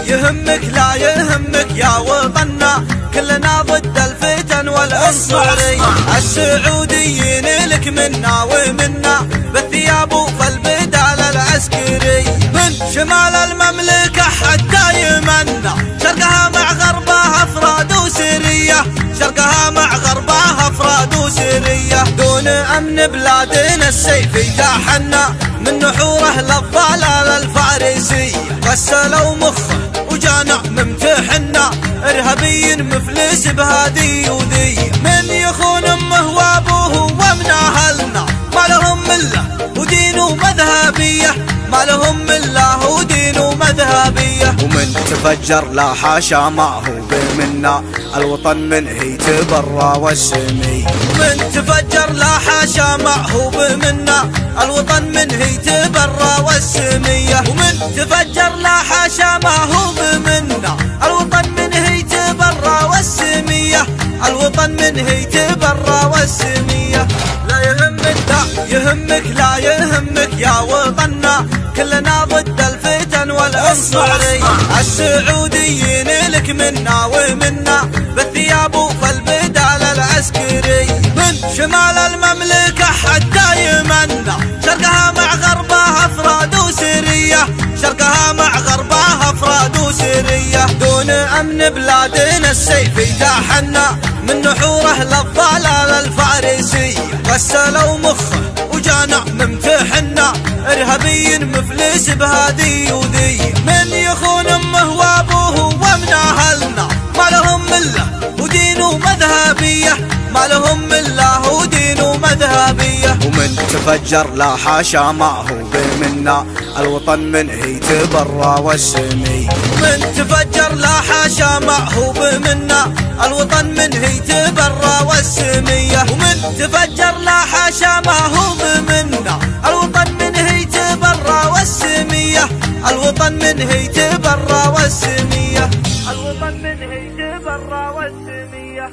يهمك لا يهمك يا وطننا، كلنا ضد الفتن والعنصري. السعوديين لك منا ومنا، بالثياب وفالبدال العسكري. من شمال المملكة حتى يمنا، شرقها مع غربها افراد وسرية، شرقها مع غربها افراد وسرية. دون امن بلادنا السيف يتاحنا، من نحوره للضلال الفارسي. غسلوا مخه وجانا ممتحنا، ارهابي مفلس بهذي وذي. من يخون امه وابوه ومن اهلنا، ما لهم مله ودين ومذهبيه، ما لهم مله ودين ومذهبيه. ومن تفجر لا حاشا ما هو بمنا، الوطن من هي تبرى والسمي. من تفجر لا حاشا ما هو بمنا، الوطن من هي تبرى والسمية. ومن تفجر لا حاشا ما هو بمنا، الوطن من هي تبرى والسمية، الوطن من هي تبرى والسمية. لا يهمك لا يهمك لا يهمك يا وطننا، كلنا ضد الفتن والعنصري. السعوديين لك منا ومنا، بالثياب وفالبدال العسكري. من شمال المملكة حتى يمنا، شرقها مع غربها افراد وسرية، شرقها مع غربها افراد وسرية. دون امن بلادنا السيف يتاحنا، من نحوره للضلال الفارسي. غسلوا مخه وجانا ممتحنا، ارهابي مفلس بهذي وذي. من يخون امه وابوه ومن اهلنا، ما لهم مله ودين ومذهبيه، ما لهم مله ودين ومذهبيه. ومن تفجر لا حاشا ما هو بمنا، الوطن من هي تبرى والسمي. من تفجر لا حاشا ما هو بمنا، الوطن من هي تبرى والسمية. ومن تفجر لا حاشا ما هو بمنا، الوطن من هي تبرى والسمية، الوطن من هي تبرى والسمية، الوطن من هي تبرى والسمية.